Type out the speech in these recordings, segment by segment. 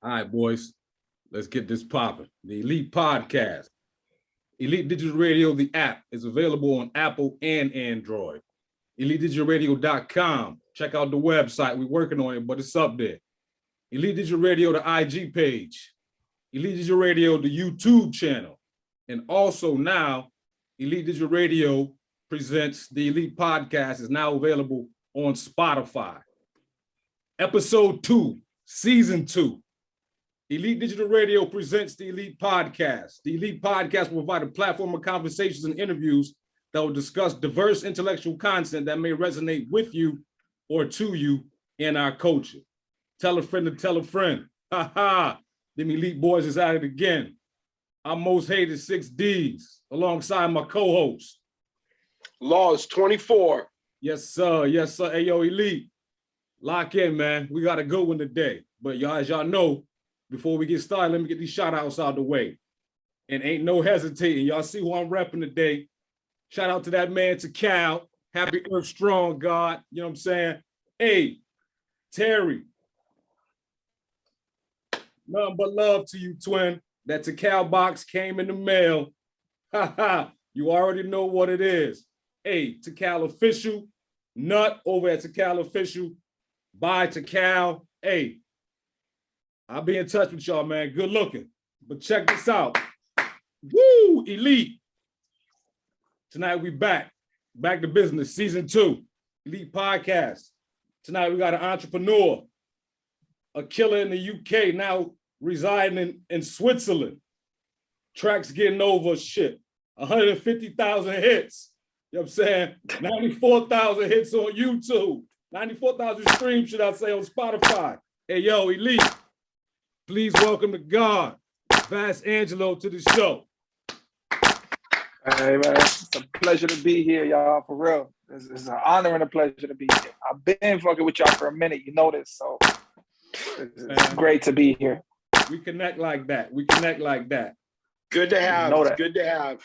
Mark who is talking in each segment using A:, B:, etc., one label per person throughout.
A: All right, boys, let's get this popping. The Elite Podcast. Elite Digital Radio, the app, is available on Apple and Android. EliteDigitalRadio.com. Check out the website. We're working on it, but it's up there. Elite Digital Radio, the IG page. Elite Digital Radio, the YouTube channel. And also now, Elite Digital Radio presents the Elite Podcast is now available on Spotify. Episode 2, Season 2. Elite Digital Radio presents the Elite Podcast. The Elite Podcast will provide a platform of conversations and interviews that will discuss diverse intellectual content that may resonate with you or to you in our culture. Tell a friend to tell a friend. Ha ha. Them Elite Boys is at it again. I'm most hated 6 Ds alongside my co-host.
B: Laws 24.
A: Yes, sir. Yes, sir. Hey, yo, Elite. Lock in, man. We got a good one today. But y'all, as y'all know, before we get started, let me get these shout outs out of the way. And ain't no hesitating. Y'all see who I'm repping today. Shout out to that man, to Cal. Happy Earth Strong, God. You know what I'm saying? Hey, Terry. Nothing but love to you, twin. That Cal box came in the mail. Ha ha. You already know what it is. Hey, Cal Official. Nut over at Cal Official. Bye, Cal. Hey. I'll be in touch with y'all, man. Good looking. But check this out. Woo, Elite. Tonight we back. Back to business, season 2. Elite Podcast. Tonight we got an entrepreneur, a killer in the UK, now residing in Switzerland. Tracks getting over 150,000 hits. You know what I'm saying? 94,000 hits on YouTube. 94,000 streams, should I say, on Spotify. Hey, yo, Elite. Please welcome to God, Vast Angelo, to the show.
C: Hey, man, it's a pleasure to be here, y'all, for real. It's an honor and a pleasure to be here. I've been fucking with y'all for a minute, you know this, so it's great to be here.
A: We connect like that. We connect like that.
B: Good to have.
C: You know that.
B: Good to have.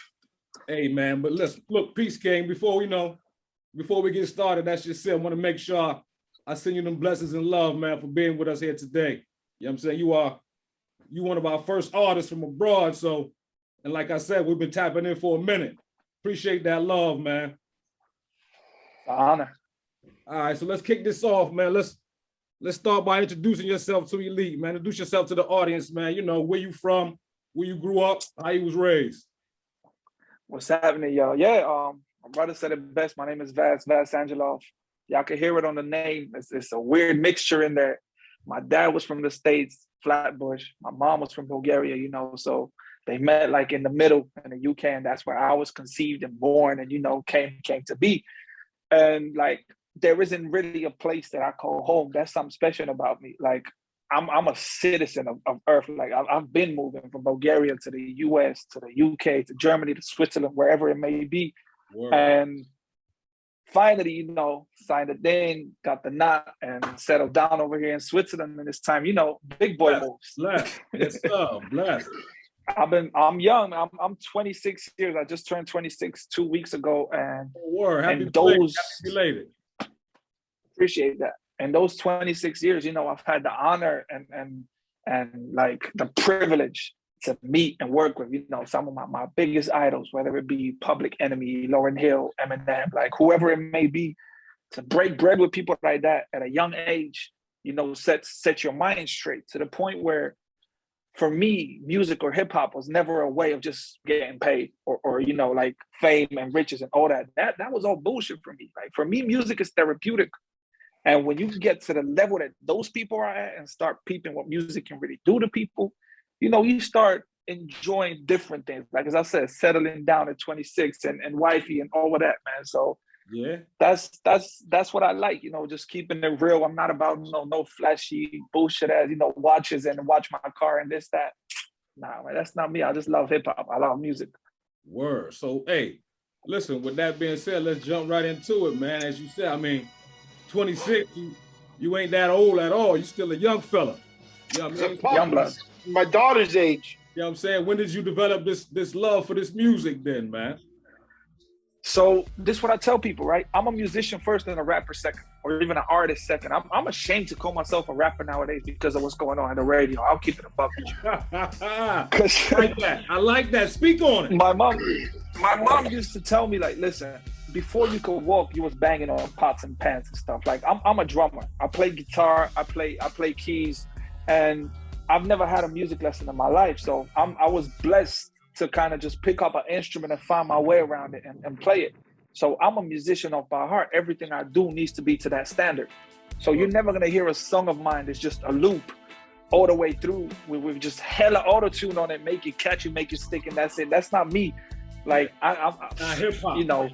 A: Hey, man, but listen, look, Peace King, before we get started, that's just it. I want to make sure I send you them blessings and love, man, for being with us here today. You know what I'm saying? You one of our first artists from abroad. So, and like I said, we've been tapping in for a minute. Appreciate that love, man.
C: Honor.
A: All right, so let's kick this off, man. Let's start by introducing yourself to Elite, man. Introduce yourself to the audience, man. You know, where you from, where you grew up, how you was raised.
C: What's happening, y'all? Yeah, my brother said it best. My name is Vast Angelov. Y'all can hear it on the name. It's a weird mixture in there. My dad was from the States, Flatbush. My mom was from Bulgaria, you know, so they met like in the middle in the UK, and that's where I was conceived and born and, you know, came to be. And like, there isn't really a place that I call home. That's something special about me. Like, I'm a citizen of Earth. Like, I've been moving from Bulgaria to the US, to the UK, to Germany, to Switzerland, wherever it may be. Word. And finally, you know, signed a thing, got the knot, and settled down over here in Switzerland. And this time, you know, big boy moves.
A: Bless. Yes, sir. Bless.
C: I'm young. I'm 26 years. I just turned 26 2 weeks ago, and
A: Happy belated.
C: Appreciate that. And those 26 years, you know, I've had the honor and like the privilege to meet and work with, you know, some of my biggest idols, whether it be Public Enemy, Lauryn Hill, Eminem, like whoever it may be. To break bread with people like that at a young age, you know, set your mind straight to the point where, for me, music or hip hop was never a way of just getting paid or you know, like fame and riches and all that. That was all bullshit for me. Like, for me, music is therapeutic. And when you get to the level that those people are at and start peeping what music can really do to people, you know, you start enjoying different things. Like, as I said, settling down at 26 and wifey and all of that, man. So yeah, that's what I like, you know, just keeping it real. I'm not about no flashy bullshit as, you know, watches and watch my car and this, that. Nah, man, that's not me. I just love hip hop. I love music.
A: Word. So, hey, listen, with that being said, let's jump right into it, man. As you said, I mean, 26, you ain't that old at all. You still a young fella. You know what I mean?
C: Young blood.
B: My daughter's age.
A: You know what I'm saying? When did you develop this love for this music then, man?
C: So this is what I tell people, right? I'm a musician first and a rapper second, or even an artist second. I'm ashamed to call myself a rapper nowadays because of what's going on in the radio. I'll keep it a buck with you.
A: I like that. I like that. Speak on it.
C: My mom used to tell me, like, listen, before you could walk, you was banging on pots and pans and stuff. Like, I'm a drummer. I play guitar. I play keys, and I've never had a music lesson in my life. So I was blessed to kind of just pick up an instrument and find my way around it and play it. So I'm a musician off by heart. Everything I do needs to be to that standard. So you're never gonna hear a song of mine that's just a loop all the way through with just hella auto-tune on it, make it catchy, make it stick, and that's it. That's not me. Like I'm
A: not hip-hop.
C: You know,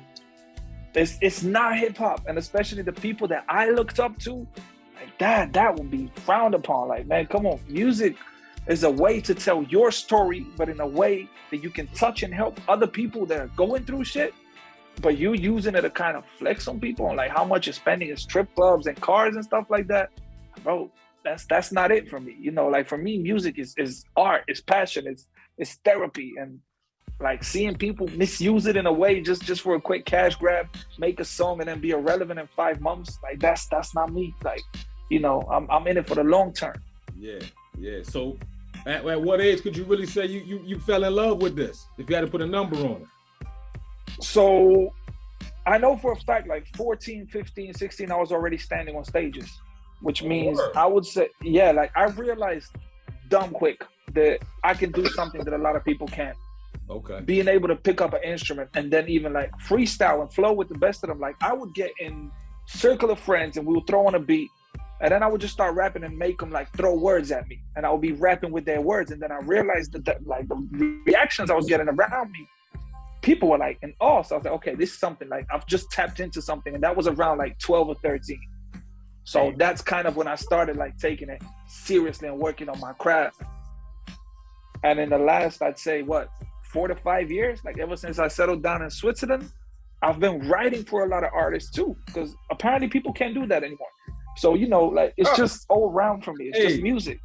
C: it's not hip-hop. And especially the people that I looked up to, like that would be frowned upon. Like, man, come on, music is a way to tell your story, but in a way that you can touch and help other people that are going through shit. But you using it to kind of flex on people and like how much you're spending in strip clubs and cars and stuff like that, bro. That's not it for me. You know, like for me, music is art, it's passion, it's therapy, and like seeing people misuse it in a way just for a quick cash grab, make a song and then be irrelevant in 5 months. Like that's not me. Like, you know, I'm in it for the long term.
A: Yeah. So at what age could you really say you fell in love with this? If you had to put a number on it.
C: So I know for a fact, like 14, 15, 16, I was already standing on stages, which means I would say, yeah, like I realized dumb quick that I can do something that a lot of people can't.
A: Okay.
C: Being able to pick up an instrument and then even like freestyle and flow with the best of them. Like I would get in circle of friends and we would throw on a beat, and then I would just start rapping and make them like throw words at me, and I would be rapping with their words. And then I realized that like the reactions I was getting around me, people were like in awe. So I was like, okay, this is something, like I've just tapped into something. And that was around like 12 or 13. So that's kind of when I started like taking it seriously and working on my craft. And in the last, I'd say 4 to 5 years, like ever since I settled down in Switzerland, I've been writing for a lot of artists too, because apparently people can't do that anymore. So, you know, like it's just all around for me. It's just music.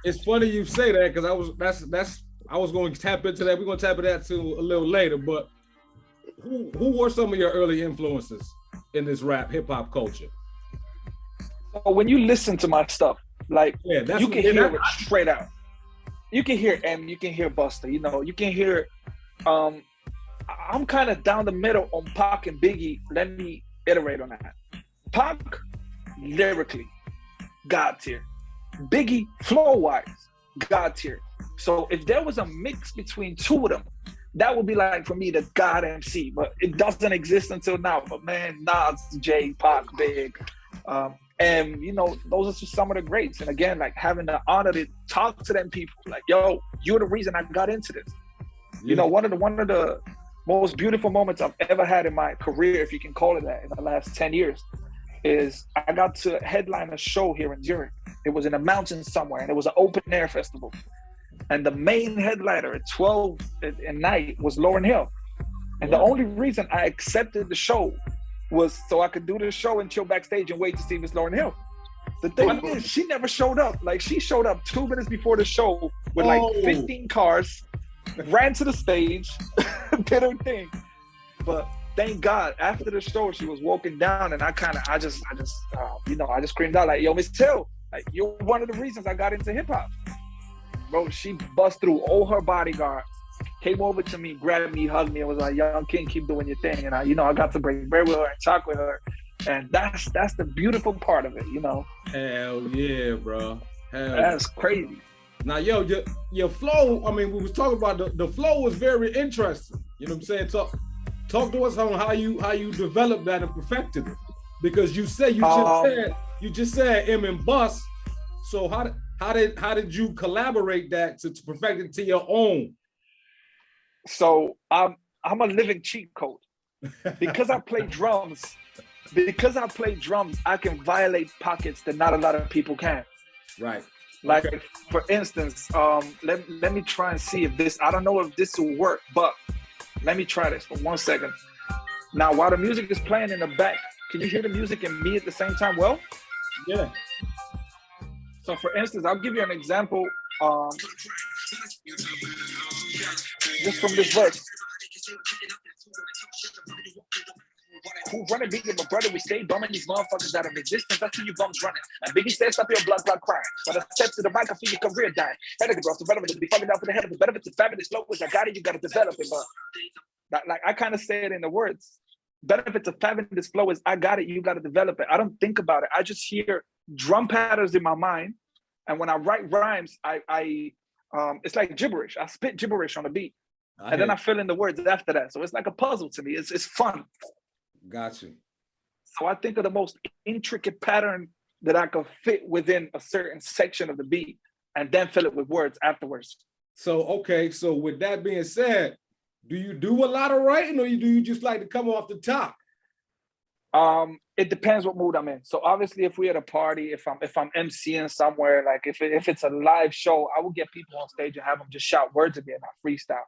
A: It's funny you say that, because I was going to tap into that. We're going to tap into that too a little later. But who were some of your early influences in this rap hip hop culture?
C: So when you listen to my stuff, like you can hear it straight out. You can hear M, you can hear Busta, you know, you can hear, I'm kind of down the middle on Pac and Biggie. Let me iterate on that. Pac, lyrically, God tier. Biggie, flow-wise, God tier. So if there was a mix between two of them, that would be like, for me, the God MC, but it doesn't exist until now. But man, Nas, Jay, Pac, Big, and you know, those are just some of the greats. And again, like having the honor to talk to them people, like, yo, you're the reason I got into this. Yeah. You know, one of the most beautiful moments I've ever had in my career, if you can call it that, in the last 10 years, is I got to headline a show here in Zurich. It was in a mountain somewhere, and it was an open air festival. And the main headliner at 12 at night was Lauryn Hill. And the only reason I accepted the show was so I could do the show and chill backstage and wait to see Miss Lauryn Hill. The thing is, she never showed up. Like, she showed up 2 minutes before the show with like 15 cars, ran to the stage, did her thing. But thank God, after the show, she was walking down, and I just screamed out like, "Yo, Miss Hill, like, you're one of the reasons I got into hip hop." Bro, she bust through all her bodyguards, came over to me, grabbed me, hugged me, and was like, "Young King, keep doing your thing." And I got to break bread with her and talk with her. And that's the beautiful part of it, you know? Hell
A: yeah, bro.
C: That's crazy.
A: Now, yo, your flow, I mean, we was talking about the flow was very interesting. You know what I'm saying? Talk to us on how you developed that and perfected it. Because you just said M and Bus. So how did you collaborate that to perfect it to your own?
C: So I'm a living cheat code. Because I play drums, I can violate pockets that not a lot of people can.
A: Right.
C: Like, for instance, let me try and see if this, I don't know if this will work, but let me try this for 1 second. Now, while the music is playing in the back, can you hear the music and me at the same time? Well,
A: yeah.
C: So for instance, I'll give you an example, just from this verse. who running big with my brother? We stay bumming these motherfuckers out of existence. I see you bums running. And Biggie said, stop your blood clot crying. When I step to the mic, I feel your career dying. Head of the growth, relevant to be fucking out for the head of it. Better if it's a fabulous flow, which I got it, you gotta develop it. But like I kind of say it in the words. Better if it's a fabulous flow is I got it, you gotta develop it. I don't think about it. I just hear drum patterns in my mind. And when I write rhymes, I it's like gibberish. I spit gibberish on a beat. And then I fill in the words after that. So it's like a puzzle to me. It's fun.
A: Gotcha.
C: So I think of the most intricate pattern that I could fit within a certain section of the beat and then fill it with words afterwards.
A: So, okay. So with that being said, do you do a lot of writing or do you just like to come off the top?
C: It depends what mood I'm in. So obviously if we're at a party, if I'm MCing somewhere, like if it's a live show, I will get people on stage and have them just shout words at me and I freestyle.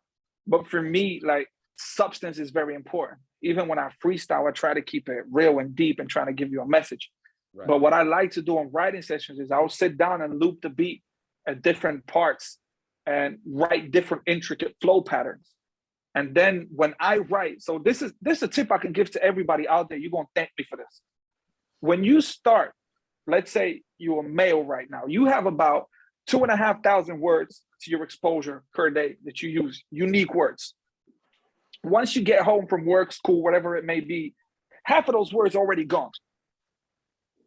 C: But for me, like substance is very important. Even when I freestyle, I try to keep it real and deep and trying to give you a message. Right. But what I like to do in writing sessions is I'll sit down and loop the beat at different parts and write different intricate flow patterns. And then when I write, so this is a tip I can give to everybody out there. You're gonna thank me for this. When you start, let's say you're a male right now, you have about 2,500 words to your exposure per day that you use, unique words. Once you get home from work, school, whatever it may be, half of those words are already gone.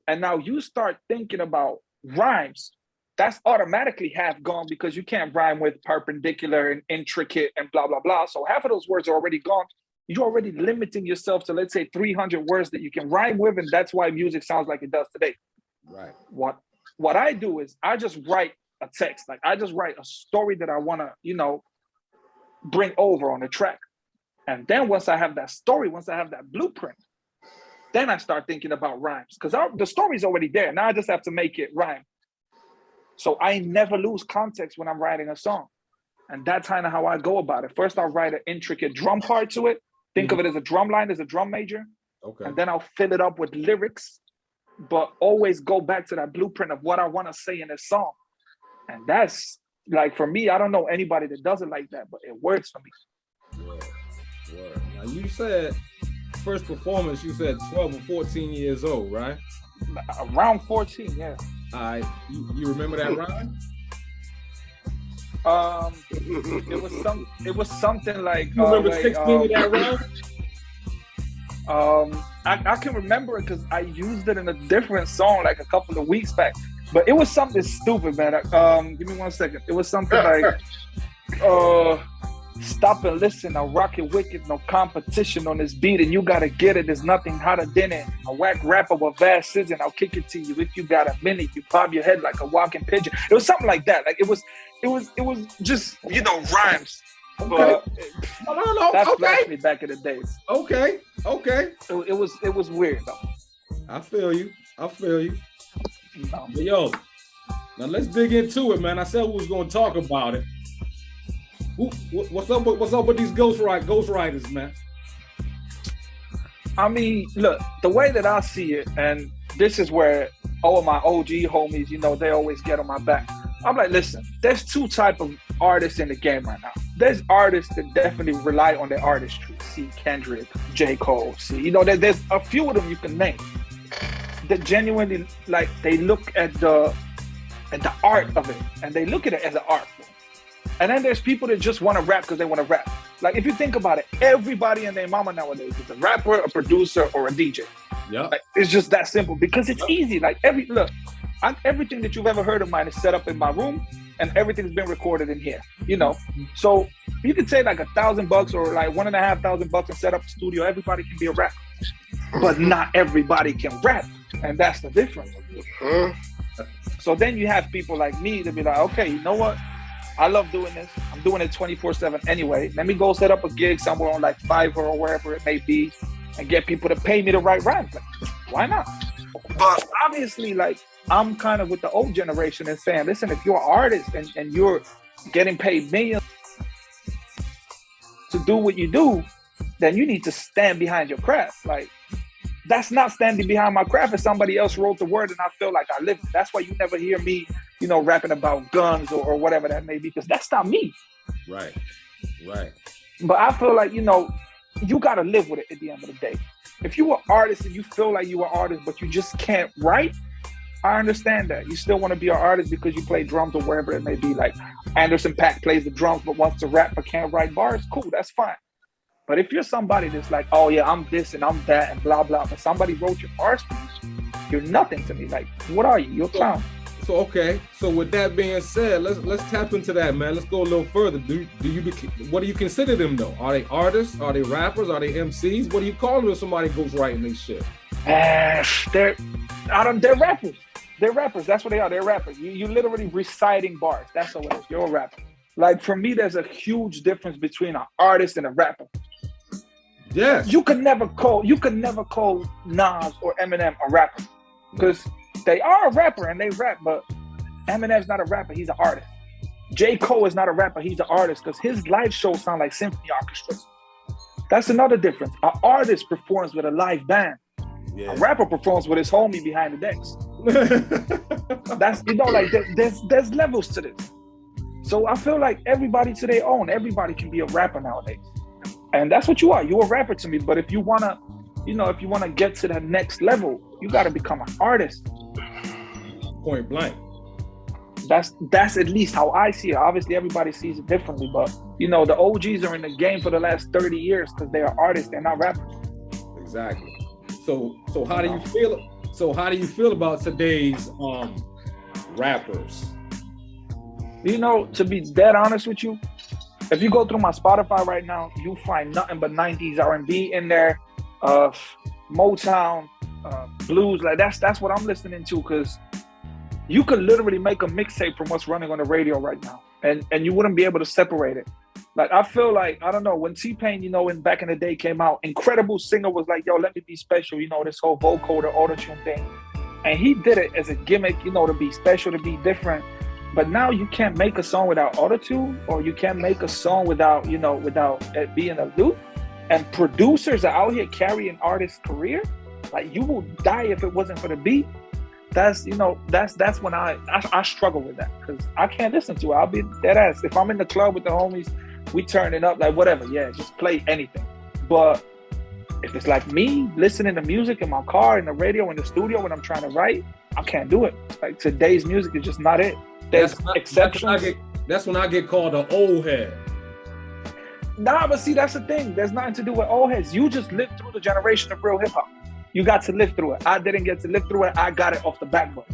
C: And now you start thinking about rhymes, that's automatically half gone because you can't rhyme with perpendicular and intricate and blah, blah, blah. So half of those words are already gone. You're already limiting yourself to, let's say, 300 words that you can rhyme with, and that's why music sounds like it does today.
A: Right.
C: What I do is I just write a text. Like I just write a story that I want to, bring over on the track. And then once I have that story, once I have that blueprint, then I start thinking about rhymes because the story's already there. Now I just have to make it rhyme. So I never lose context when I'm writing a song. And that's kind of how I go about it. First, I'll write an intricate drum part to it. Think of it as a drum line, as a drum major.
A: Okay.
C: And then I'll fill it up with lyrics, but always go back to that blueprint of what I want to say in a song. And that's like, for me, I don't know anybody that does it like that, but it works for me.
A: Word. Now you said first performance, you said 12 or 14 years old, right?
C: Around 14, yeah.
A: All right. You remember that rhyme?
C: It was something like
A: you remember 16 of that rhyme?
C: I can remember it because I used it in a different song like a couple of weeks back. But it was something stupid, man. Give me 1 second. It was something like stop and listen, I'll rock it wicked, no competition on this beat, and you gotta get it, there's nothing hotter than it. A whack rapper with vast scissors, I'll kick it to you. If you got a minute, you bob your head like a walking pigeon. It was something like that. Like it was just, rhymes.
A: Okay.
C: But
A: no.
C: that
A: Okay.
C: flashed me back in the days.
A: Okay.
C: It was weird though.
A: I feel you.
C: No.
A: But yo, now let's dig into it, man. I said we was gonna talk about it. What's up with these ghostwriters, man?
C: I mean, look, the way that I see it, and this is where all of my OG homies, they always get on my back. I'm like, listen, there's two type of artists in the game right now. There's artists that definitely rely on their artistry. See Kendrick, J. Cole, there's a few of them you can name that genuinely, like, they look at the art of it, and they look at it as an art form. And then there's people that just want to rap because they want to rap. Like, if you think about it, everybody and their mama nowadays is a rapper, a producer, or a DJ.
A: Yeah.
C: Like, it's just that simple because it's easy. Like, everything that you've ever heard of mine is set up in my room, and everything's been recorded in here, So you could say like $1,000 or like $1,500 and set up a studio. Everybody can be a rapper, but not everybody can rap. And that's the difference. So then you have people like me to be like, okay, you know what? I love doing this. I'm doing it 24/7 anyway. Let me go set up a gig somewhere on like Fiverr or wherever it may be and get people to pay me to write rhymes. Like, why not? But obviously, like, I'm kind of with the old generation and saying, listen, if you're an artist and you're getting paid millions to do what you do, then you need to stand behind your craft. Like, that's not standing behind my craft if somebody else wrote the word and I feel like I live it. That's why you never hear me, rapping about guns or whatever that may be, because that's not me.
A: Right.
C: But I feel like, you got to live with it at the end of the day. if you are artist and you feel like you are artist, but you just can't write, I understand that. You still want to be an artist because you play drums or wherever it may be. Like Anderson .Paak plays the drums but wants to rap but can't write bars, cool, that's fine. But if you're somebody that's like, oh yeah, I'm this and I'm that and blah, blah, but somebody wrote your bars, you're nothing to me. Like, what are you? You're a clown.
A: So okay. So with that being said, let's tap into that, man. Let's go a little further. What do you consider them though? Are they artists? Are they rappers? Are they MCs? What do you call them if somebody goes writing their shit?
C: They're rappers. They're rappers. That's what they are. They're rappers. You literally reciting bars. That's what it is. You're a rapper. Like for me, there's a huge difference between an artist and a rapper.
A: Yes.
C: You could never call Nas or Eminem a rapper because they are a rapper and they rap, but Eminem's not a rapper. He's an artist. J. Cole is not a rapper. He's an artist because his live shows sound like symphony orchestras. That's another difference. An artist performs with a live band. Yeah. A rapper performs with his homie behind the decks. That's, like there's levels to this. So I feel like everybody to their own. Everybody can be a rapper nowadays. And that's what you are. You're a rapper to me. But if you wanna, if you wanna get to the next level, you gotta become an artist.
A: Point blank.
C: That's at least how I see it. Obviously, everybody sees it differently. But the OGs are in the game for the last 30 years because they are artists. They're not rappers.
A: Exactly. So how do you feel? So how do you feel about today's rappers?
C: To be dead honest with you, if you go through my Spotify right now, you find nothing but 90s R&B in there, Motown, blues. Like that's what I'm listening to, because you could literally make a mixtape from what's running on the radio right now, and you wouldn't be able to separate it. Like I feel like, I don't know, when T-Pain, in back in the day came out, Incredible Singer was like, yo, let me be special, this whole vocoder auto-tune thing. And he did it as a gimmick, to be special, to be different. But now you can't make a song without auto-tune, or you can't make a song without it being a loop. And producers are out here carrying artists' career. Like, you will die if it wasn't for the beat. That's when I struggle with that, because I can't listen to it. I'll be dead ass. If I'm in the club with the homies, we turn it up, like whatever. Yeah, just play anything. But if it's like me listening to music in my car, in the radio, in the studio when I'm trying to write, I can't do it. Like today's music is just not it. There's exceptions.
A: That's when I get called an old head.
C: Nah, but see, that's the thing. There's nothing to do with old heads. You just lived through the generation of real hip hop. You got to live through it. I didn't get to live through it. I got it off the backbone.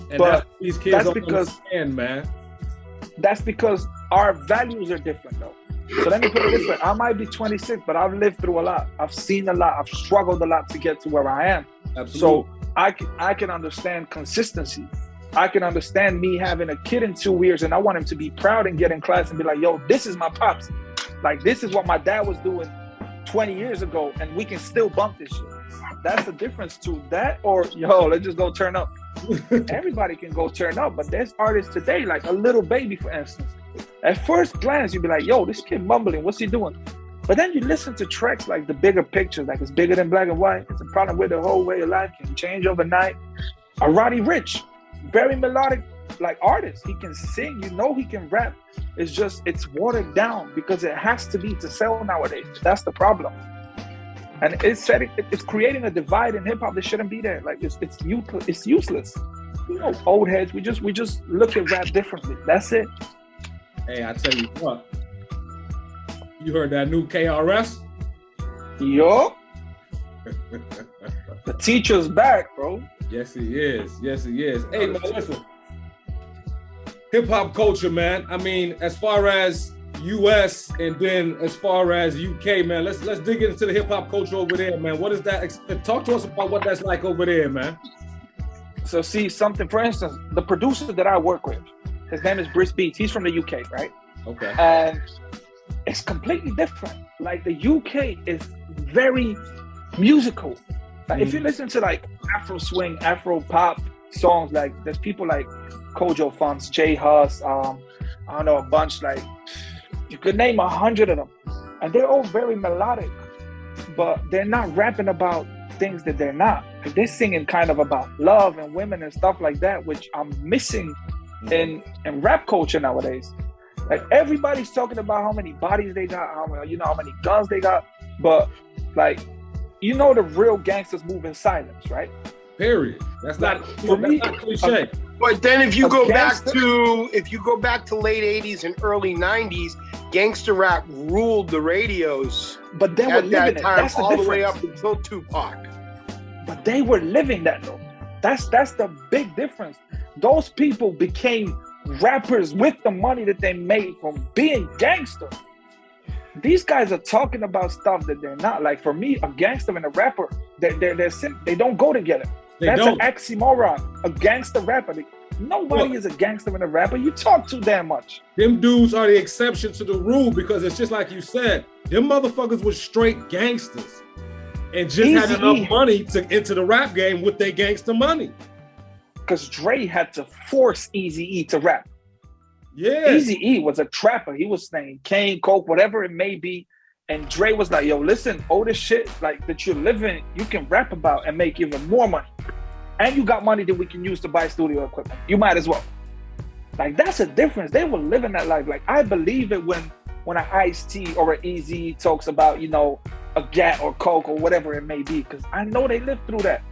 A: And but these kids don't understand, man.
C: That's because our values are different, though. So let me put it this way. I might be 26, but I've lived through a lot. I've seen a lot. I've struggled a lot to get to where I am.
A: Absolutely.
C: So I can understand consistency. I can understand me having a kid in 2 years and I want him to be proud and get in class and be like, yo, this is my pops. Like, this is what my dad was doing 20 years ago and we can still bump this shit. That's the difference to that, or, yo, let's just go turn up. Everybody can go turn up, but there's artists today, like a Little Baby, for instance. At first glance, you'd be like, yo, this kid mumbling, what's he doing? But then you listen to tracks like The Bigger Picture, like It's Bigger Than Black and White. It's a problem with the whole way of life can change overnight. A Roddy Ricch, very melodic, like artist. He can sing, he can rap. It's just, it's watered down because it has to be to sell nowadays. That's the problem. And it's creating a divide in hip hop that shouldn't be there. Like it's useless. Old heads, we just look at rap differently. That's it.
A: Hey, I tell you what. You heard that new KRS?
C: Yo. The teacher's back, bro.
A: Yes, he is. Yes, he is. Hey, man, listen. Hip hop culture, man. I mean, as far as US and then as far as UK, man, let's dig into the hip hop culture over there, man. What is that? Talk to us about what that's like over there, man.
C: So see something, for instance, the producer that I work with, his name is Brice Beats. He's from the UK, right?
A: Okay.
C: And it's completely different. Like the UK is very musical. Like if you listen to like Afro swing, Afro pop songs, like there's people like Kojo Funds, J Hus, I don't know, a bunch, like you could name 100 of them. And they're all very melodic, but they're not rapping about things that they're not. Like they're singing kind of about love and women and stuff like that, which I'm missing in rap culture nowadays. Like everybody's talking about how many bodies they got, how many guns they got, but like, you know the real gangsters move in silence, right?
A: Period. That's not
C: For me,
A: that's not cliche.
B: But then if you
C: A
B: go
C: gangster-
B: back to late 80s and early 90s, gangster rap ruled the radios
C: But they were
B: at that
C: living it.
B: time,
C: That's the
B: all the way
C: difference.
B: up until Tupac.
C: But they were living that though. That's the big difference. Those people became rappers with the money that they made from being gangster. These guys are talking about stuff that they're not. Like for me, a gangster and a rapper, they don't go together. That's
A: don't.
C: an oxymoron. A gangster rapper. Nobody is a gangster and a rapper. You talk too damn much.
A: Them dudes are the exception to the rule because it's just like you said. Them motherfuckers was straight gangsters and just had
C: Eazy-E.
A: enough money to enter the rap game with their gangster money.
C: Because Dre had to force Eazy-E to rap.
A: Yeah.
C: Eazy-E was a trapper. He was saying cane, coke, whatever it may be. And Dre was like, yo, listen, all this shit like that you're living, you can rap about and make even more money. And you got money that we can use to buy studio equipment. You might as well. Like, that's a difference. They were living that life. Like, I believe it when an Ice-T or an Easy talks about, you know, a Gat or Coke or whatever it may be, because I know they lived through that.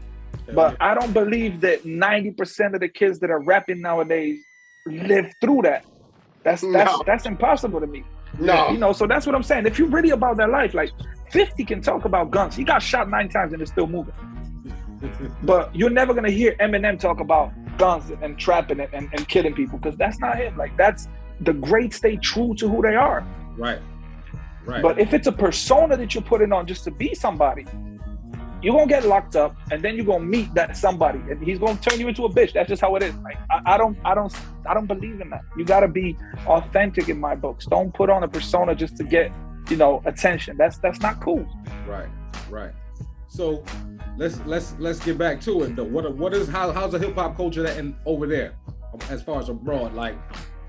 C: But I don't believe that 90% of the kids that are rapping nowadays live through that. That's impossible to me.
B: No.
C: You know, so that's what I'm saying. If you're really about that life, like 50 can talk about guns. He got shot 9 times and is still moving. But you're never gonna hear Eminem talk about guns and trapping and killing people, because that's not him. Like, that's the greats stay true to who they are.
A: Right. Right.
C: But if it's a persona that you're putting on just to be somebody, you're gonna get locked up, and then you're gonna meet that somebody, and he's gonna turn you into a bitch. That's just how it is. Like, I don't believe in that. You gotta be authentic in my books. Don't put on a persona just to get, you know, attention. That's not cool.
A: Right. Right. So let's get back to it though. How's the hip hop culture that over there as far as abroad? Like,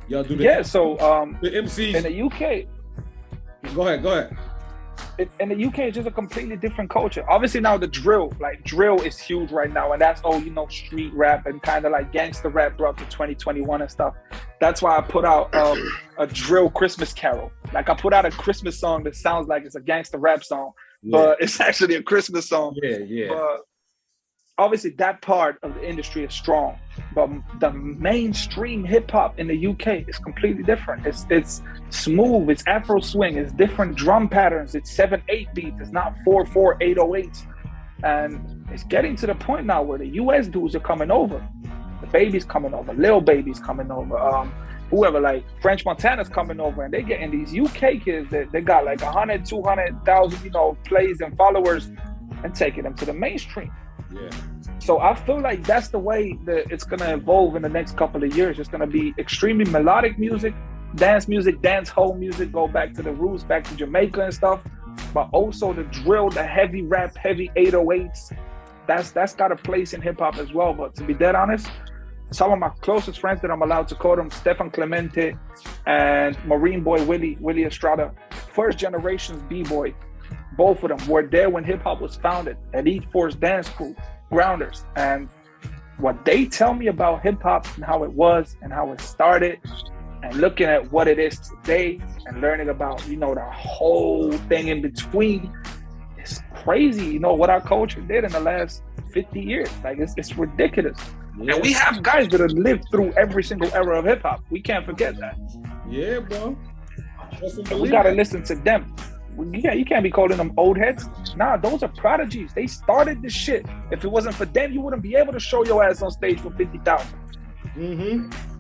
A: y'all do the
C: So
A: the MCs
C: in the UK.
A: Go ahead.
C: In the UK, it's just a completely different culture. Obviously now the drill is huge right now, and that's all, you know, street rap and kind of like gangster rap brought to 2021 and stuff. That's why I put out a drill Christmas carol. Like, I put out a Christmas song that sounds like it's a gangster rap song, but it's actually a Christmas song.
A: Yeah.
C: But obviously that part of the industry is strong, but the mainstream hip hop in the UK is completely different. It's smooth, it's Afro swing, it's different drum patterns, it's 7/8 beats, it's not 4/4 808s, and it's getting to the point now where the US dudes are coming over. The Baby's coming over, Lil Baby's coming over, whoever, like French Montana's coming over, and they getting these UK kids that they got like 100, 200,000, you know, plays and followers, and taking them to the mainstream.
A: Yeah.
C: So I feel like that's the way that it's gonna evolve in the next couple of years. It's gonna be extremely melodic music, dance, hall music, go back to the roots, back to Jamaica and stuff. But also the drill, the heavy rap, heavy 808s. That's got a place in hip hop as well. But to be dead honest, some of my closest friends that I'm allowed to call them, Stefan Clemente and Marine Boy Willie Estrada, first generations B-boy. Both of them were there when hip hop was founded, Elite Force Dance Crew, Grounders. And what they tell me about hip hop and how it was and how it started, and looking at what it is today and learning about, you know, the whole thing in between, it's crazy, you know, what our culture did in the last 50 years. Like, it's ridiculous.
A: Yeah.
C: And we have guys that have lived through every single era of hip hop. We can't forget that.
A: Yeah, bro.
C: And we gotta listen to them. Yeah, you can't be calling them old heads. Nah, those are prodigies. They started this shit. If it wasn't for them, you wouldn't be able to show your ass on stage for 50,000.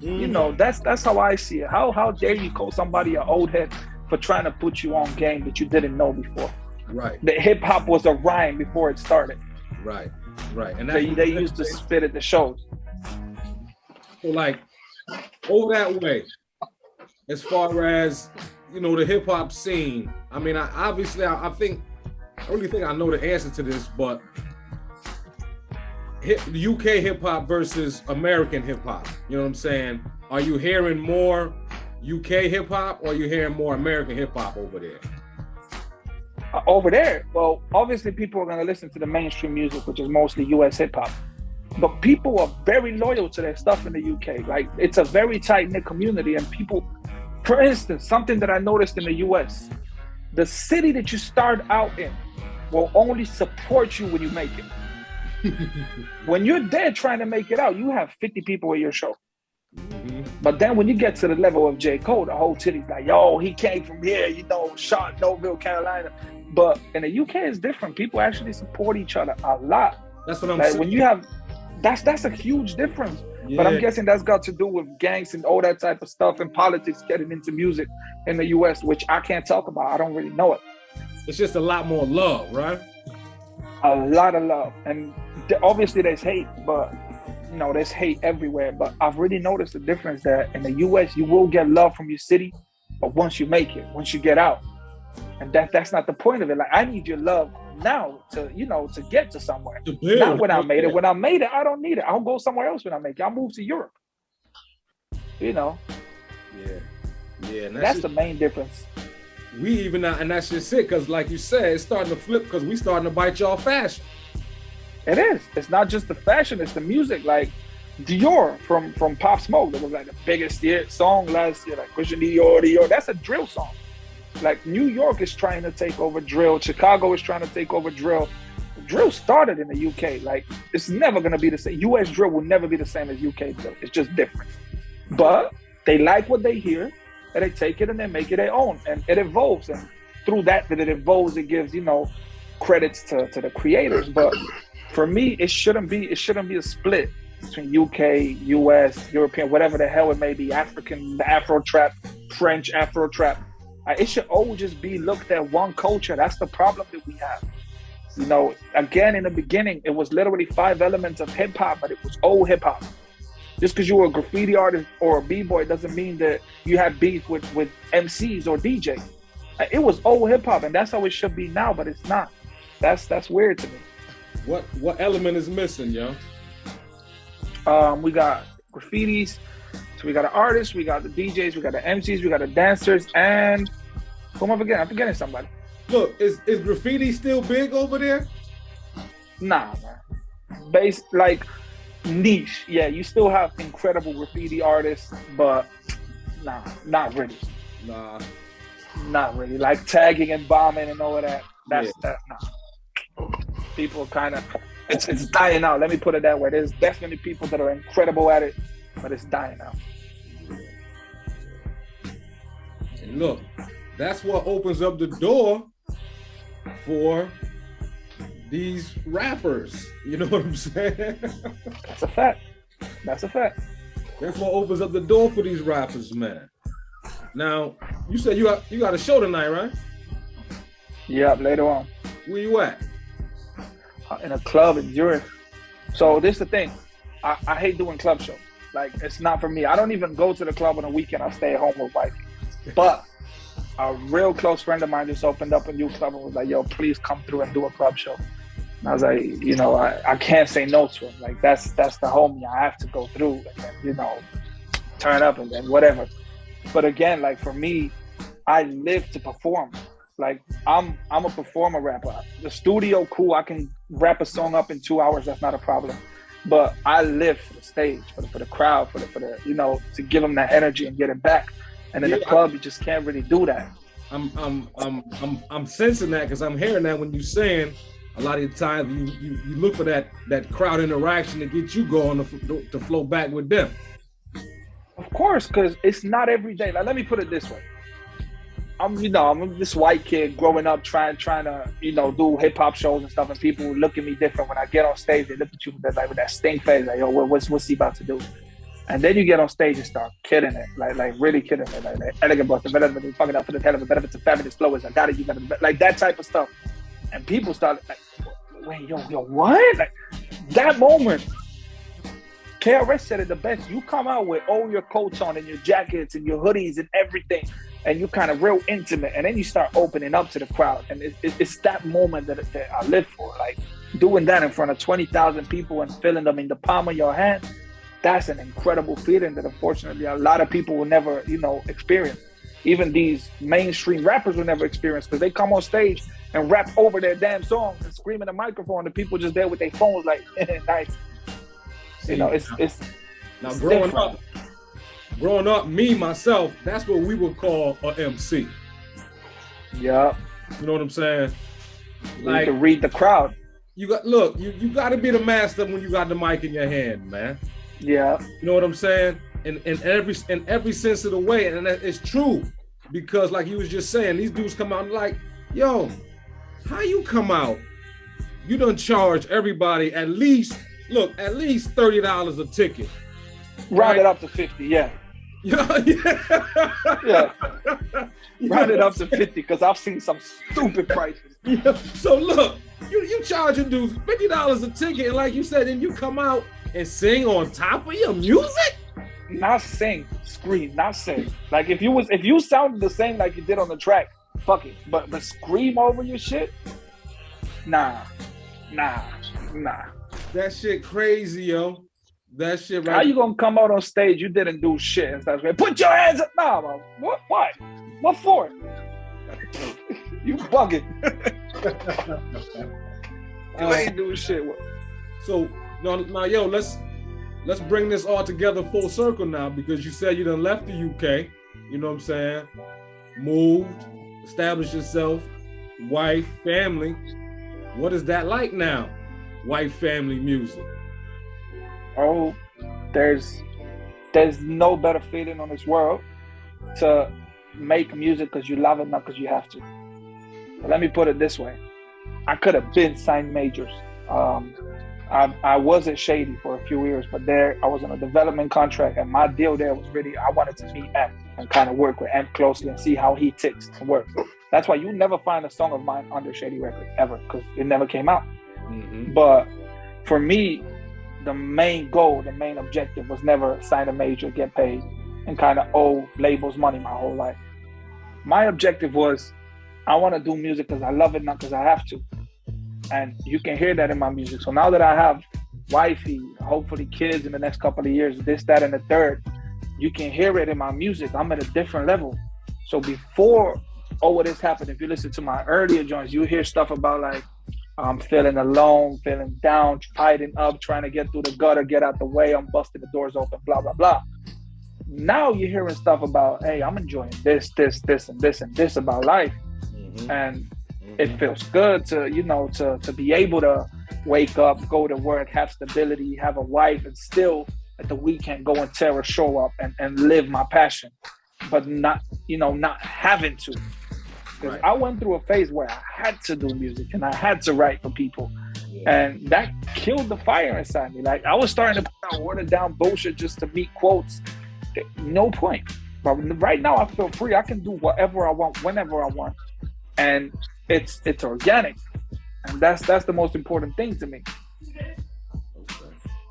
C: You know, that's how I see it. How dare you call somebody an old head for trying to put you on game that you didn't know before?
A: Right.
C: The hip hop was a rhyme before it started.
A: Right. And
C: They used to spit at the shows.
A: So, like, over that way, as far as, you know, the hip hop scene. I mean, I really think I know the answer to this, but the UK hip hop versus American hip hop. You know what I'm saying? Are you hearing more UK hip hop, or are you hearing more American hip hop over there?
C: Over there, well, obviously people are going to listen to the mainstream music, which is mostly US hip hop. But people are very loyal to their stuff in the UK. Like, it's a very tight-knit community, and people, for instance, something that I noticed in the US, the city that you start out in will only support you when you make it. When you're there trying to make it out, you have 50 people at your show.
A: Mm-hmm.
C: But then when you get to the level of J. Cole, the whole city's like, yo, he came from here, you know, Charlottesville, Carolina. But in the UK, it's different. People actually support each other a lot.
A: That's what I'm
C: like
A: saying.
C: When you have, that's a huge difference.
A: Yeah.
C: But I'm guessing that's got to do with gangs and all that type of stuff and politics getting into music in the US, which I can't talk about. I don't really know it.
A: It's just a lot more love, right?
C: A lot of love. And obviously there's hate, but you know, there's hate everywhere. But I've really noticed the difference that in the US, you will get love from your city, but once you make it, once you get out. And that's not the point of it. Like, I need your love now to, you know, to get to somewhere. Not when I made it. When I made it, I don't need it. I'll go somewhere else when I make it. I'll move to Europe. You know?
A: Yeah. And
C: that's the main difference.
A: We even now, and that's just it, because like you said, it's starting to flip because we starting to bite y'all fashion.
C: It is. It's not just the fashion, it's the music. Like Dior from Pop Smoke, that was like the biggest song last year, like Christian Dior. That's a drill song. Like New York is trying to take over drill. Chicago is trying to take over drill. Drill started in the UK. Like, it's never going to be the same. US drill will never be the same as UK drill. It's just different. But they like what they hear, and they take it and they make it their own. And it evolves. And through that it evolves, it gives, you know, credits to the creators. But for me, it shouldn't be a split between UK, US, European, whatever the hell it may be, African, the Afro trap, French Afro trap. It should all just be looked at one culture. That's the problem that we have. You know, again, in the beginning, it was literally 5 elements of hip hop, but it was old hip hop. Just because you were a graffiti artist or a b-boy doesn't mean that you had beef with MCs or DJs. It was old hip hop, and that's how it should be now, but it's not. That's weird to me.
A: What element is missing, yo?
C: We got graffitis. So we got the artists, we got the DJs, we got the MCs, we got the dancers, and who am I forgetting? I'm forgetting somebody.
A: Look, is graffiti still big over there?
C: Nah, man. Based like niche. Yeah, you still have incredible graffiti artists, but nah, not really.
A: Nah.
C: Not really. Like tagging and bombing and all of that. That's that. Nah. People kind of, it's dying out. Let me put it that way. There's definitely people that are incredible at it, but it's dying out.
A: And look, that's what opens up the door for these rappers. You know what I'm saying?
C: That's a fact. That's a fact.
A: That's what opens up the door for these rappers, man. Now, you said you got a show tonight, right?
C: Yeah, later on.
A: Where you at?
C: In a club in Zurich. So this is the thing. I hate doing club shows. Like, it's not for me. I don't even go to the club on a weekend. I stay at home with wife. But a real close friend of mine just opened up a new club and was like, yo, please come through and do a club show. And I was like, you know, I can't say no to him. Like, that's the homie. I have to go through and then, you know, turn up and then whatever. But again, like, for me, I live to perform. Like, I'm a performer rapper. The studio, cool. I can rap a song up in 2 hours. That's not a problem. But I live for the stage, for the crowd, for the you know, to give them that energy and get it back. And in the club, you just can't really do that.
A: I'm sensing that because I'm hearing that when you're saying a lot of the times you look for that crowd interaction to get you going to flow back with them.
C: Of course, because it's not every day. Like, let me put it this way. I'm this white kid growing up trying to, you know, do hip hop shows and stuff, and people look at me different when I get on stage. They look at you with that stink face, like, yo, what's he about to do? And then you get on stage and start killing it, like really killing it, like elegant boss, the fucking up for the hell of a benefits of fabulous flowers. I got it, you got it, like that type of stuff. And people start like, wait, yo, what? Like that moment. KRS said it the best. You come out with all your coats on and your jackets and your hoodies and everything, and you kind of real intimate, and then you start opening up to the crowd, and it's that moment that I live for. Like doing that in front of 20,000 people and feeling them in the palm of your hand. That's an incredible feeling that unfortunately a lot of people will never, you know, experience. Even these mainstream rappers will never experience, because they come on stage and rap over their damn songs and scream in the microphone, and people just there with their phones like, nice. You know, it's
A: now
C: it's
A: growing up, me myself, that's what we would call a MC.
C: Yeah.
A: You know what I'm saying?
C: You can read the crowd.
A: You got to be the master when you got the mic in your hand, man.
C: Yeah.
A: You know what I'm saying? In every sense of the way, and it's true, because like you was just saying, these dudes come out and like, yo, how you come out? You done charge everybody at least $30 a ticket.
C: Round it up to 50, yeah. Yeah. Round it up to 50 because I've seen some stupid prices.
A: Yeah. So look, you charging dudes $50 a ticket, and like you said, then you come out and sing on top of your music?
C: Not sing, scream, not sing. Like if you sounded the same like you did on the track, fuck it. But scream over your shit? Nah.
A: That shit crazy, yo. That shit right.
C: How you gonna come out on stage? You didn't do shit and start saying, "Put your hands up!" Nah, man. What? Why? What for? You bugging. You ain't doing shit.
A: So now, yo, let's bring this all together full circle now, because you said you done left the UK. You know what I'm saying? Moved, established yourself, wife, family. What is that like now? Wife, family, music.
C: Oh, there's no better feeling on this world to make music because you love it, not because you have to. But let me put it this way. I could have been signed majors. I was at Shady for a few years, but there I was on a development contract, and my deal there was really, I wanted to meet M and kind of work with M closely and see how he ticks and works. That's why you never find a song of mine under Shady Records ever, because it never came out. Mm-hmm. But for me, the main goal, the main objective was never sign a major, get paid, and kind of owe labels money my whole life. My objective was, I want to do music because I love it, not because I have to. And you can hear that in my music. So now that I have wifey, hopefully kids in the next couple of years, this, that, and the third, you can hear it in my music. I'm at a different level. So before all of this happened, if you listen to my earlier joints, you hear stuff about like, I'm feeling alone, feeling down, fighting up, trying to get through the gutter, get out the way, I'm busting the doors open, blah, blah, blah. Now you're hearing stuff about, hey, I'm enjoying this, and this about life. Mm-hmm. And it feels good to, to be able to wake up, go to work, have stability, have a wife, and still at the weekend go and tear a show up and live my passion, but not having to. Because I went through a phase where I had to do music and I had to write for people. Yeah. And that killed the fire inside me. Like, I was starting to put out watered down bullshit just to meet quotes. No point. But right now I feel free. I can do whatever I want, whenever I want. And it's organic. And that's the most important thing to me.
A: Okay.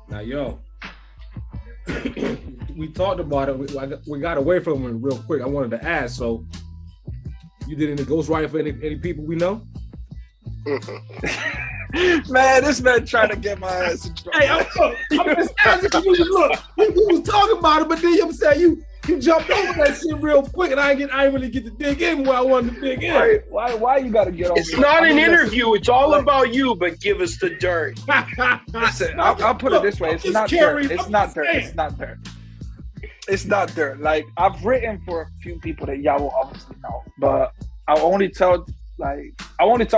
A: Now, yo, we talked about it. We got away from it real quick. I wanted to ask, so you did any ghostwriting for any people we know?
C: Man, this man trying to get my ass in trouble.
A: Hey, I'm just asking you. Look, we was talking about it, but then I'm saying you jumped over that shit real quick, and I didn't really get to dig in where I wanted to dig in.
C: Why you got to get over?
B: It's not an interview. It's all about you, but give us the dirt.
C: Listen, I'll put it this way. It's not dirt. It's not dirt. It's not dirt. It's not dirt. Like, I've written for a few people that y'all will obviously know, but I only talk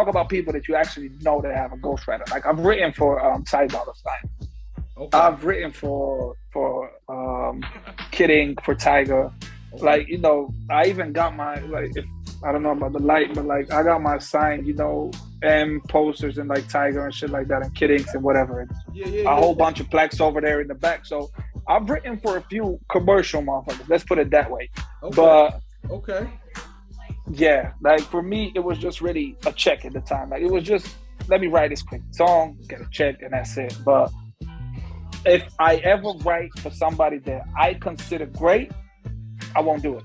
C: about people that you actually know that have a ghostwriter. Like, I've written for Ty Dolla $ign. Okay. I've written for Kid Ink, for Tiger. Okay. Like, I even got my, like, I don't know about the light, but like, I got my signed, M posters and like Tiger and shit like that, and Kid Inks and whatever. A whole bunch of plaques over there in the back. So I've written for a few commercial motherfuckers. Let's put it that way.
A: Okay.
C: But
A: okay.
C: Yeah, like for me, it was just really a check at the time. Like, it was just, let me write this quick song, get a check, and that's it. But if I ever write for somebody that I consider great, I won't do it.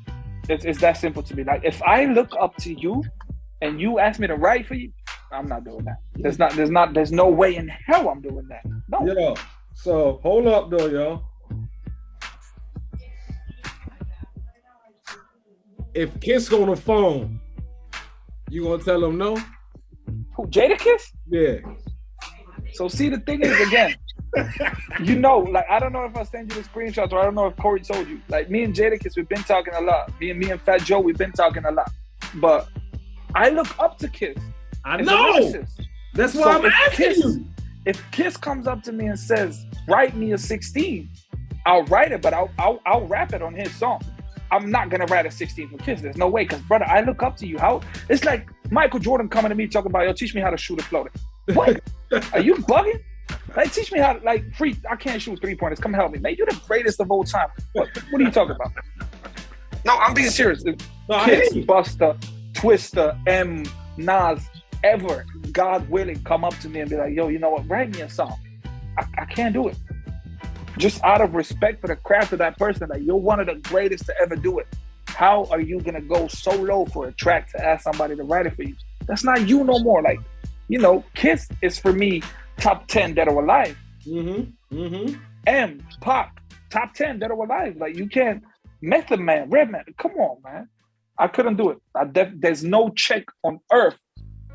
C: It's that simple to me. Like, if I look up to you and you ask me to write for you, I'm not doing that. There's no way in hell I'm doing that. No.
A: Yo, so hold up though, yo. If Kiss on the phone, you gonna tell him no?
C: Who, Jadakiss?
A: Yeah.
C: So see, the thing is, again, like, I don't know if I send you the screenshots, or I don't know if Corey told you. Like, me and Jadakiss, we've been talking a lot. Me and Fat Joe, we've been talking a lot. But I look up to Kiss.
A: I
C: It's
A: know.
C: a lyricist.
A: That's why
C: So
A: I'm
C: if
A: asking
C: Kiss-
A: you.
C: If Kiss comes up to me and says, "Write me a 16," I'll write it, but I'll rap it on his song. I'm not gonna write a 16 for Kiss. There's no way, because brother, I look up to you. How it's like Michael Jordan coming to me talking about, "Yo, teach me how to shoot a floater." What? Are you bugging? Like, teach me how to, like, free. I can't shoot 3-pointers. Come help me, man. You're the greatest of all time. What are you talking about? No, I'm being serious.
A: No, I
C: Kiss,
A: hear you.
C: Buster, Twister, M, Nas, ever, God willing, come up to me and be like, "Yo, you know what? Write me a song." I can't do it. Just out of respect for the craft of that person, like, you're one of the greatest to ever do it. How are you gonna go so low for a track to ask somebody to write it for you? That's not you no more. Like, you know, Kiss is for me top 10 dead or alive. M, Pac, top 10 dead or alive. Like, you can't. Method Man, Redman, come on, man. I couldn't do it. There's no check on earth.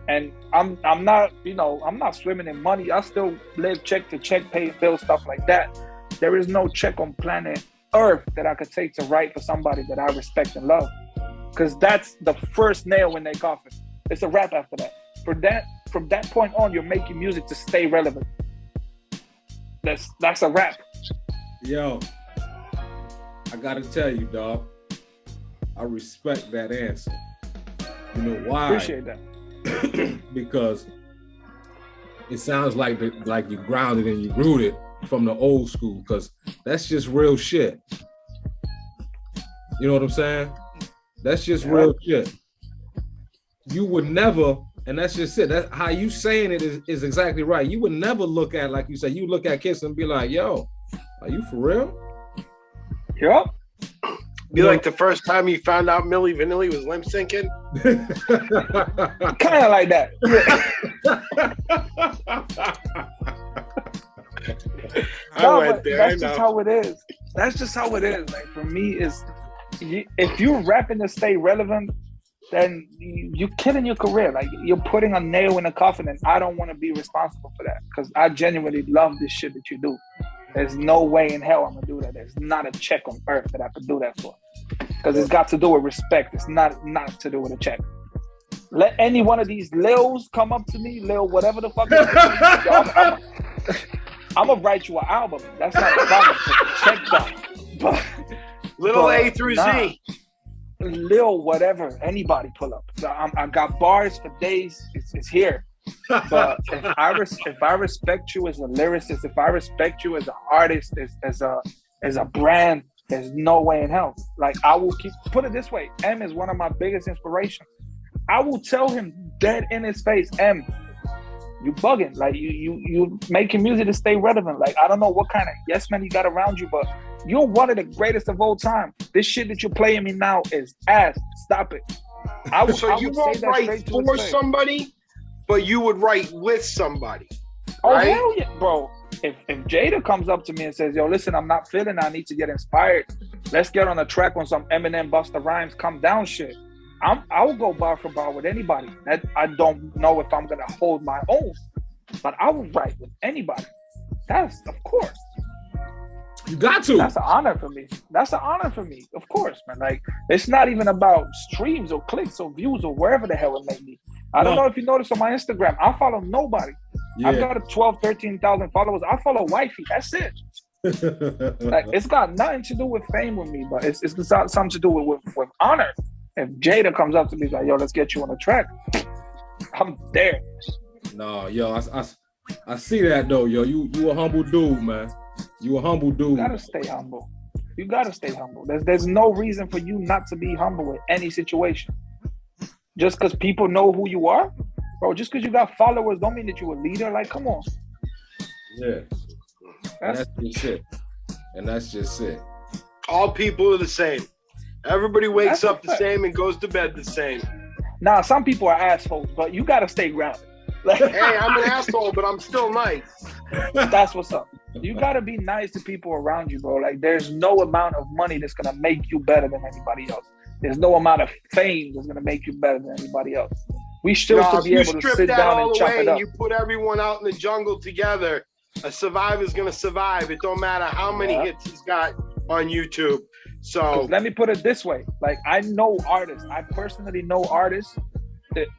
C: And I'm not, you know, I'm not swimming in money. I still live check to check, pay bills, stuff like that. There is no check on planet Earth that I could take to write for somebody that I respect and love. Because that's the first nail in their coffin. It's a rap after that. From that point on, you're making music to stay relevant. That's a rap.
A: Yo, I gotta tell you, dog, I respect that answer. You know why?
C: Appreciate that.
A: Because it sounds like you grounded and you rooted from the old school, because that's just real shit. You know what I'm saying? That's just real shit. You would never, and that's just it. That's how you saying it is exactly right. You would never look at, like you say, you look at Kiss and be like, "Yo, are you for real?"
C: Yup.
B: Be like the first time you found out Milli Vanilli was limp syncing.
C: Kind of like that. That's just how it is. That's just how it is. Like, for me, if you're rapping to stay relevant, then you're killing your career. Like, you're putting a nail in a coffin, and I don't want to be responsible for that, because I genuinely love this shit that you do. There's no way in hell I'm gonna do that. There's not a check on earth that I could do that for, because it's got to do with respect. It's not to do with a check. Let any one of these Lils come up to me, Lil whatever the fuck. I'm gonna write you an album. That's not a problem. Check that.
B: Little A through Z.
C: Lil whatever. Anybody pull up. I got bars for days. It's here. But if I respect you as a lyricist, if I respect you as an artist, as a brand, there's no way in hell. Like, I will put it this way. M is one of my biggest inspirations. I will tell him dead in his face, "M, you bugging. Like, you making music to stay relevant. Like, I don't know what kind of yes man you got around you, but you're one of the greatest of all time. This shit that you're playing me now is ass. Stop it."
B: So you won't write for somebody, but you would write with somebody.
C: Oh,
B: right?
C: hell yeah, bro. If Jada comes up to me and says, "Yo, listen, I'm not feeling it. I need to get inspired. Let's get on a track on some Eminem, Busta Rhymes, Come Down shit." I will go bar for bar with anybody. That I don't know if I'm gonna hold my own, but I will write with anybody. That's, of course.
A: You got to.
C: That's an honor for me. That's an honor for me, of course, man. Like, it's not even about streams or clicks or views or wherever the hell it may be. I don't know if you noticed on my Instagram, I follow nobody. Yeah. I've got 12, 13,000 followers. I follow wifey. That's it. Like, it's got nothing to do with fame with me, but it's got something to do with honor. If Jada comes up to me like, "Yo, let's get you on the track," I'm there.
A: No, yo, I see that though, yo. You a humble dude, man. You a humble dude.
C: You gotta stay humble. You gotta stay humble. There's no reason for you not to be humble in any situation. Just because people know who you are, bro. Just because you got followers don't mean that you're a leader. Like, come on.
A: Yeah. That's just it. And that's just it.
B: All people are the same. Everybody wakes up the same and goes to bed the same.
C: Nah, some people are assholes, but you gotta stay grounded. Like,
B: hey, I'm an asshole, but I'm still nice.
C: That's what's up. You gotta be nice to people around you, bro. Like, there's no amount of money that's gonna make you better than anybody else. There's no amount of fame that's gonna make you better than anybody else. We still should be able to sit down and chop it up.
B: You put everyone out in the jungle together, a survivor's gonna survive. It don't matter how many hits he's got on YouTube. So
C: let me put it this way. Like, I know artists. I personally know artists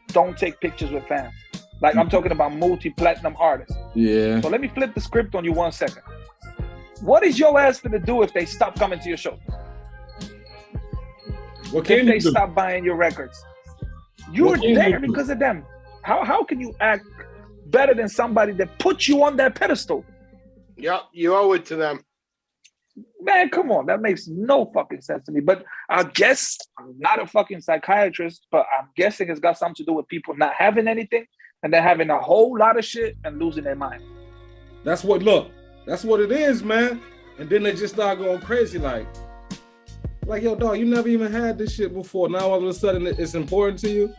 C: don't take pictures with fans. Like I'm talking about multi-platinum artists.
A: Yeah.
C: So let me flip the script on you 1 second. What is your ass gonna do if they stop coming to your show?
A: What can
C: If
A: you
C: they
A: do?
C: stop buying your records? You're
A: What can you
C: there
A: do?
C: because of them. How can you act better than somebody that put you on that pedestal?
B: Yep, you owe it to them.
C: Man, come on. That makes no fucking sense to me. But I guess I'm not a fucking psychiatrist, but I'm guessing it's got something to do with people not having anything and then having a whole lot of shit and losing their mind.
A: That's what it is, man. And then they just start going crazy, like, yo, dog, you never even had this shit before. Now all of a sudden it's important to you.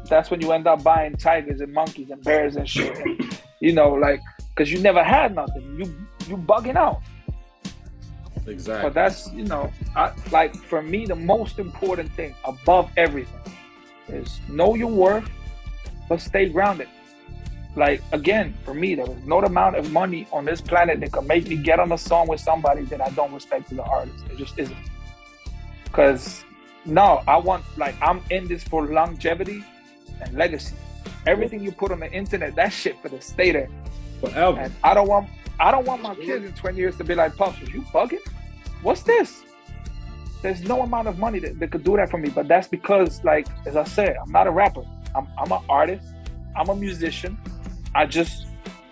C: That's when you end up buying tigers and monkeys and bears and shit. And, you know, like, because you never had nothing. You bugging out.
A: Exactly.
C: But that's, you know, like for me, the most important thing above everything is know your worth, but stay grounded. Like, again, for me, there was no amount of money on this planet that could make me get on a song with somebody that I don't respect as an artist. It just isn't. Because, no, I'm in this for longevity and legacy. Everything you put on the internet, that shit for the stay there.
A: Forever.
C: And I don't want my kids in 20 years to be like, Puffs, you bugging? What's this? There's no amount of money that could do that for me. But that's because, like, as I said, I'm not a rapper. I'm an artist. I'm a musician. I just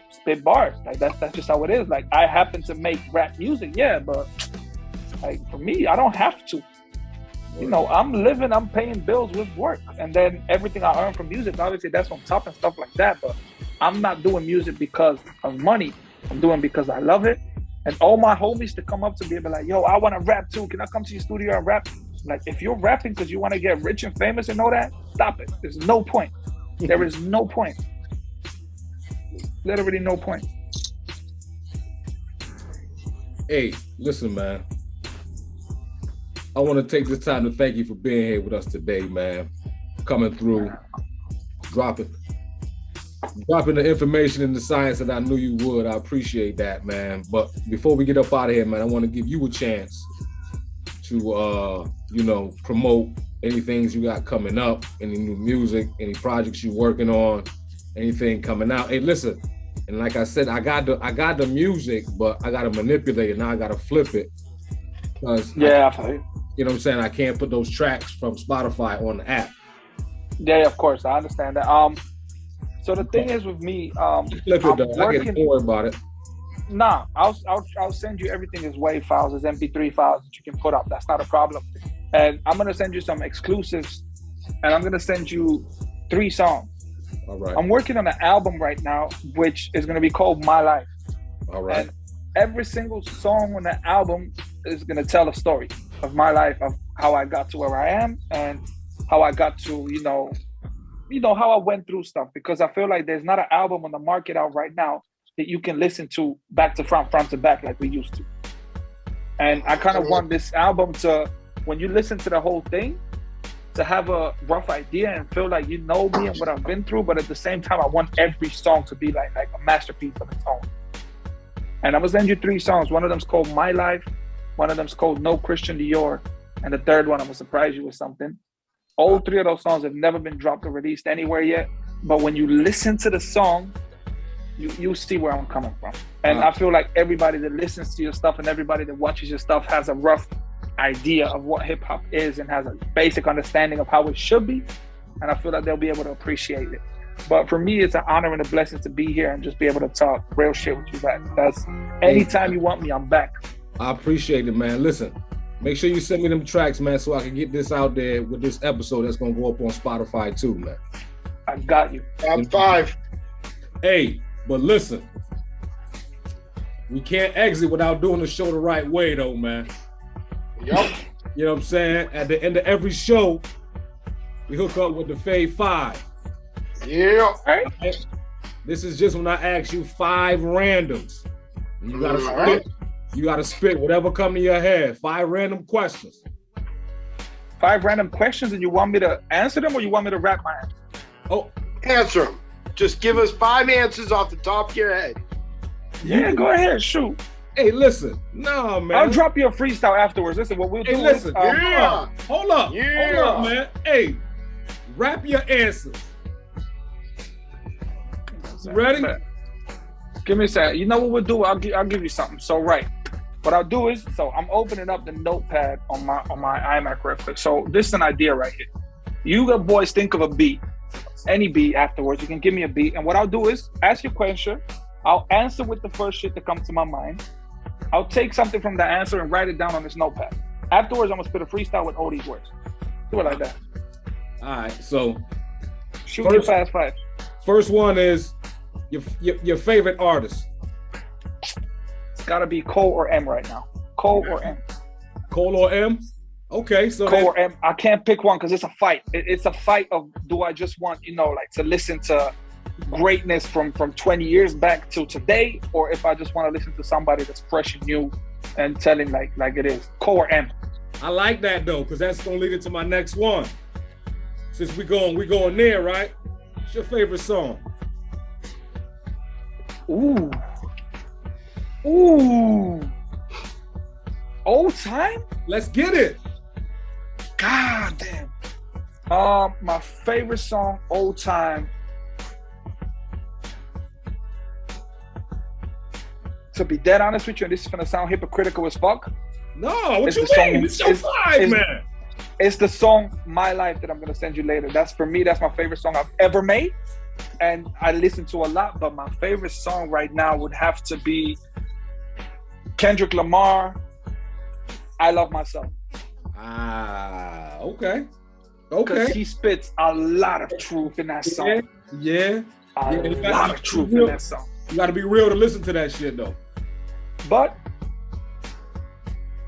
C: spit bars. Like, that's just how it is. Like, I happen to make rap music, yeah, but like for me, I don't have to. You know, I'm paying bills with work. And then everything I earn from music, obviously that's on top and stuff like that. But I'm not doing music because of money. I'm doing it because I love it. And all my homies to come up to me and be like, yo, I want to rap too. Can I come to your studio and rap? Like, if you're rapping because you want to get rich and famous and all that, stop it. There's no point. There is no point. Literally no point.
A: Hey, listen, man. I want to take this time to thank you for being here with us today, man. Coming through, dropping the information and the science that I knew you would. I appreciate that, man. But before we get up out of here, man, I want to give you a chance to, promote any things you got coming up, any new music, any projects you're working on, anything coming out. Hey, listen, and like I said, I got the music, but I got to manipulate it. Now I got to flip it.
C: Yeah, I feel you.
A: You know what I'm saying? I can't put those tracks from Spotify on the app.
C: Yeah, of course. I understand that. So the thing is with me,
A: Flip it, though. Don't worry about it.
C: Nah, I'll send you everything as WAV files, as MP3 files that you can put up. That's not a problem. And I'm gonna send you some exclusives, and I'm gonna send you 3 songs.
A: All right.
C: I'm working on an album right now, which is gonna be called My Life.
A: All right.
C: And every single song on the album is gonna tell a story of my life, of how I got to where I am, and how I got to, you know how I went through stuff. Because I feel like there's not an album on the market out right now that you can listen to back to front to back like we used to. And I kind of want this album to, when you listen to the whole thing, to have a rough idea and feel like you know me and what I've been through, but at the same time, I want every song to be like a masterpiece of its own. And I'm gonna send you 3 songs. One of them's called My Life, one of them's called No Christian Dior, and the third one, I'm gonna surprise you with something. All 3 of those songs have never been dropped or released anywhere yet, but when you listen to the song, you see where I'm coming from. And I feel like everybody that listens to your stuff and everybody that watches your stuff has a rough idea of what hip hop is and has a basic understanding of how it should be. And I feel like they'll be able to appreciate it. But for me, it's an honor and a blessing to be here and just be able to talk real shit with you guys. That's anytime you want me, I'm back. I
A: appreciate it, man. Listen, make sure you send me them tracks, man, so I can get this out there with this episode that's gonna go up on Spotify too, man.
C: I got you.
B: Top 5.
A: Hey, but listen, we can't exit without doing the show the right way, though, man.
B: Yep.
A: You know what I'm saying? At the end of every show, we hook up with the Fave 5.
B: Yeah.
A: Right? This is just when I ask you 5 randoms. And you gotta spit.
B: Right.
A: You gotta spit whatever come to your head. 5 random questions.
C: 5 random questions, and you want me to answer them, or you want me to rap my answer?
A: Oh,
B: answer them. Just give us 5 answers off the top of your head.
C: Yeah, go ahead, shoot.
A: Hey, listen. No, man.
C: I'll drop you a freestyle afterwards. Listen, what we'll do
A: listen.
C: is...
A: Hold up, man. Hey, Rap your answers. You ready?
C: Give me a second. You know what we'll do? I'll give you something. So right, what I'll do is, so I'm opening up the notepad on my iMac real quick. So this is an idea right here. You boys think of a beat, any beat afterwards. You can give me a beat, and what I'll do is ask your question. I'll answer with the first shit that comes to my mind. I'll take something from the answer and write it down on this notepad. Afterwards, I'm gonna spit a freestyle with all these words. Do it like that.
A: All right. So
C: Shoot your fast five.
A: first one is your favorite artist.
C: It's gotta be Cole or M right now. Cole or M.
A: Cole or M? Okay, so
C: Cole or M. I can't pick one because it's a fight. It's a fight of, do I just want, like to listen to greatness from 20 years back to today, or if I just want to listen to somebody that's fresh and new and telling like it is. Cole or M.
A: I like that though, because that's gonna lead into my next one. Since we going there, right? What's your favorite song?
C: Ooh. Old time?
A: Let's get it.
C: God damn. My favorite song, old time. To be dead honest with you, and this is gonna sound hypocritical as fuck.
A: No, what
C: It's
A: you
C: the song-
A: mean? It's your vibe, man.
C: It's the song "My Life" that I'm gonna send you later. That's for me. That's my favorite song I've ever made, and I listen to a lot. But my favorite song right now would have to be Kendrick Lamar. "I Love Myself."
A: Ah, okay.
C: Because he spits a lot of truth in that song.
A: Yeah.
C: A lot of truth in that song.
A: You got to be real to listen to that shit though.
C: But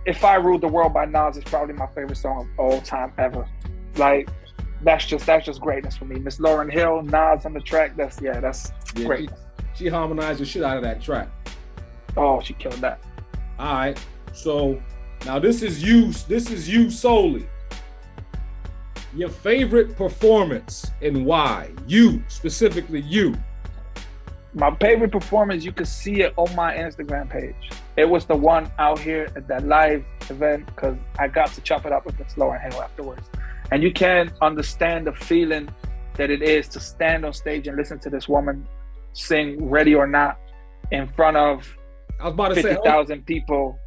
C: "If I Ruled the World" by Nas is probably my favorite song of all time ever. Like, that's just greatness for me. Miss Lauryn Hill, Nas on the track. That's great.
A: She harmonized the shit out of that track.
C: Oh, she killed that.
A: All right. So now this is you solely. Your favorite performance and why? You, specifically you.
C: My favorite performance, you could see it on my Instagram page. It was the one out here at that live event, because I got to chop it up with Miss Lauryn Hill afterwards. And you can't understand the feeling that it is to stand on stage and listen to this woman sing "Ready or Not" in front of
A: I was about to say
C: 50,000 people.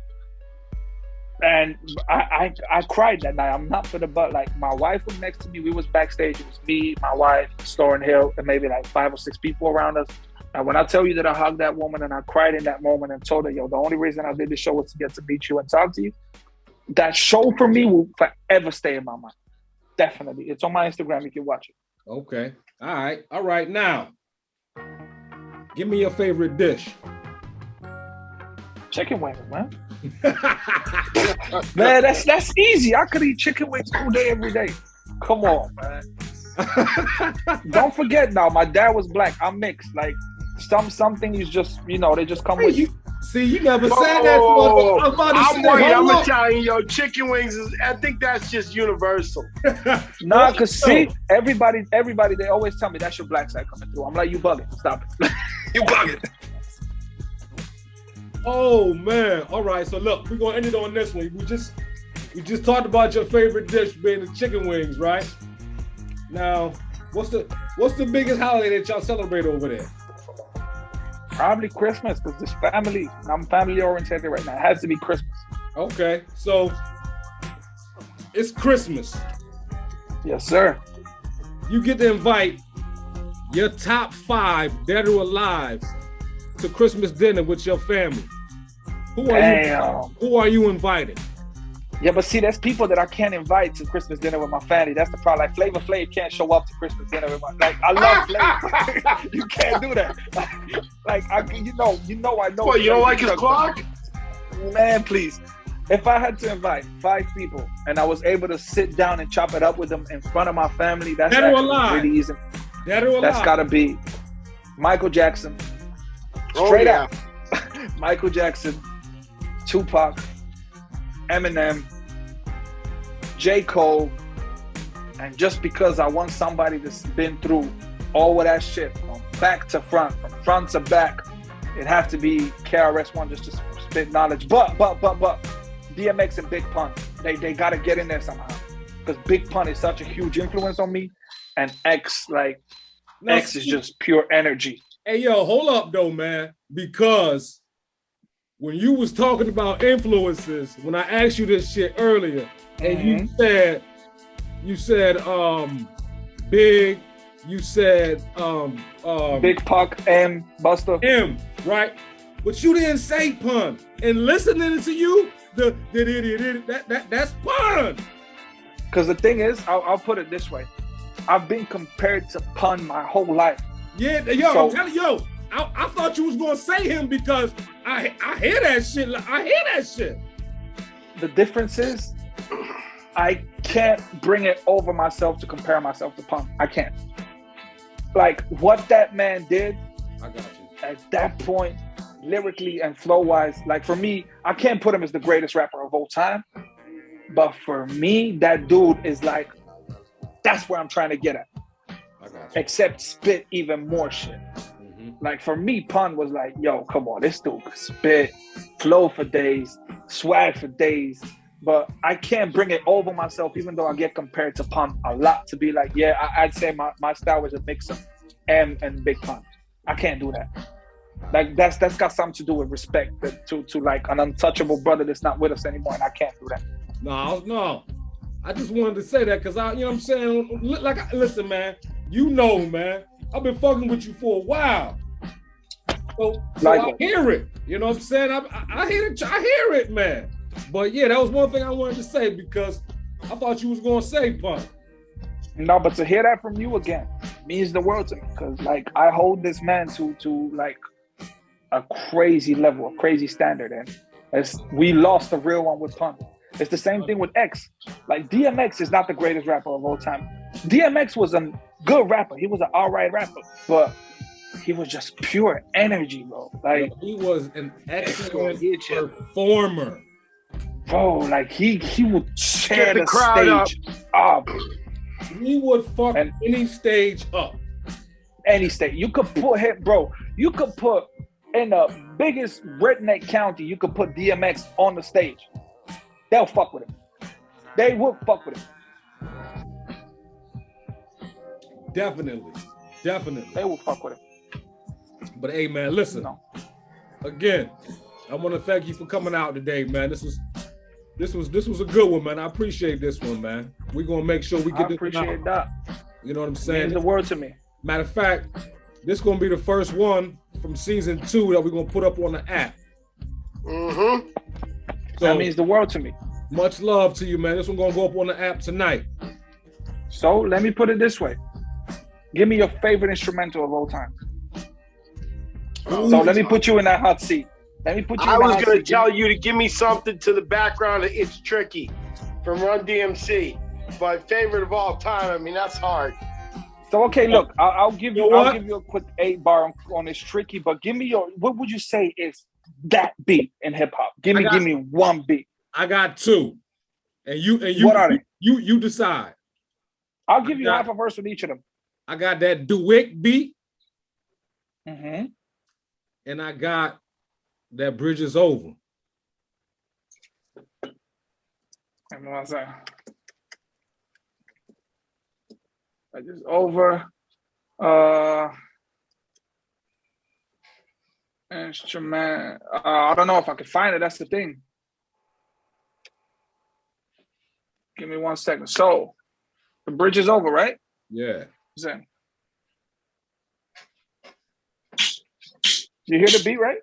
C: And I cried that night. I'm not for the butt. Like, my wife was next to me. We was backstage. It was me, my wife, Miss Lauryn Hill, and maybe like 5 or 6 people around us. And when I tell you that I hugged that woman and I cried in that moment and told her, yo, the only reason I did this show was to get to meet you and talk to you, that show for me will forever stay in my mind. Definitely. It's on my Instagram. You can watch it.
A: Okay. All right. Now, give me your favorite dish.
C: Chicken wings, man. Man, that's easy. I could eat chicken wings all day, every day. Come on, man. Don't forget now, my dad was black. I'm mixed. Like, some things just, they just come with you.
A: See, you never said that.
B: I'm Italian, yo. Chicken wings I think that's just universal.
C: Nah, cause see, everybody, they always tell me that's your black side coming through. I'm like, you bugging. Stop it. You bugging.
A: Oh man. All right. So look, we're gonna end it on this one. We just talked about your favorite dish being the chicken wings, right? Now, what's the biggest holiday that y'all celebrate over there?
C: Probably Christmas, because this family, I'm family oriented right now. It has to be Christmas.
A: Okay, so it's Christmas.
C: Yes, sir.
A: You get to invite your top 5 dead or alive to Christmas dinner with your family. Who are you inviting?
C: Yeah, but see, there's people that I can't invite to Christmas dinner with my family. That's the problem. Like, Flavor Flav can't show up to Christmas dinner with my. Like, I love Flav. You can't do that. You know.
B: What, you don't like his clock?
C: Man, please. If I had to invite 5 people and I was able to sit down and chop it up with them in front of my family, that's really easy. That's gotta be Michael Jackson. Straight out. Michael Jackson, Tupac, Eminem, J. Cole, and just because I want somebody that's been through all of that shit from back to front, from front to back, it have to be KRS-One just to spit knowledge. But DMX and Big Pun, they gotta get in there somehow, because Big Pun is such a huge influence on me. and X like
A: Now,
C: X is just pure energy.
A: Hey, yo, hold up though, man, because when you was talking about influences, when I asked you this shit earlier, and you said Big, you said
C: Big Puck, M, Buster.
A: M, right? But you didn't say Pun. And listening to you, that's Pun.
C: Because the thing is, I'll put it this way. I've been compared to Pun my whole life.
A: Yeah, yo, I'm telling you, I thought you was gonna say him because I hear that shit. I hear that shit.
C: The difference is, I can't bring it over myself to compare myself to Pun. I can't. Like what that man did,
A: I got you.
C: At that point, lyrically and flow-wise, like for me, I can't put him as the greatest rapper of all time. But for me, that dude is like, that's where I'm trying to get at.
A: I got you.
C: Except spit even more shit. Like for me, Pun was like, yo, come on, this dude could spit, flow for days, swag for days. But I can't bring it over myself, even though I get compared to Pun a lot, to be like, yeah, I'd say my style was a mix of M and Big Pun. I can't do that. Like that's got something to do with respect to like an untouchable brother that's not with us anymore, and I can't do that.
A: No. I just wanted to say that because you know what I'm saying? Like, listen, man, man, I've been fucking with you for a while. So I hear it. You know what I'm saying? I hear it, man. But yeah, that was one thing I wanted to say because I thought you was gonna say Pun.
C: No, but to hear that from you again means the world to me. Because like I hold this man to like a crazy level, a crazy standard, and we lost the real one with Pun. It's the same thing with X. Like DMX is not the greatest rapper of all time. DMX was a good rapper. He was an alright rapper, but he was just pure energy, bro. Like
A: he was an excellent performer.
C: Bro, like he would tear the crowd stage up.
A: He would fuck any stage up.
C: Any stage. You could put him, bro. You could put in the biggest redneck county, you could put DMX on the stage. They'll fuck with him. They would fuck with him.
A: Definitely.
C: They will fuck with him.
A: But hey, man, listen. Again, I want to thank you for coming out today, man. This was a good one, man. I appreciate this one, man. We're gonna make sure we get this one out. I appreciate that. You know what I'm saying?
C: It means the word to me.
A: Matter of fact, this is gonna be the first one from season 2 that we're gonna put up on the app.
B: Mm-hmm.
A: So,
C: that means the world to me.
A: Much love to you, man. This one gonna go up on the app tonight.
C: So let me put it this way. Give me your favorite instrumental of all time. So let me put you in that hot seat. I
B: was going to tell you to give me something to the background of It's Tricky from Run DMC. But favorite of all time, I mean, that's hard.
C: So, okay, look, I'll give you a quick 8-bar on It's Tricky, but give me what would you say is that beat in hip hop? Give me one beat.
A: I got 2. And you
C: what are they?
A: You decide.
C: I'll give you half a verse with each of them. I
A: got that Duick beat.
C: Mm-hmm.
A: And I got that Bridge is Over.
C: Bridge is over. Instrument. I don't know if I can find it. That's the thing. Give me 1 second. So, the bridge is over, right?
A: Yeah.
C: Zen. You hear the beat, right?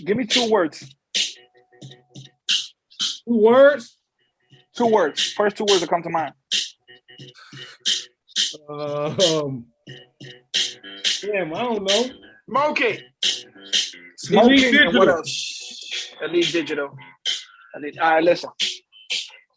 C: Give me 2 words.
A: 2 words?
C: 2 words. First 2 words that come to mind.
A: Damn, I don't know.
B: Smoking.
C: And what else? Elite Digital. All right, listen.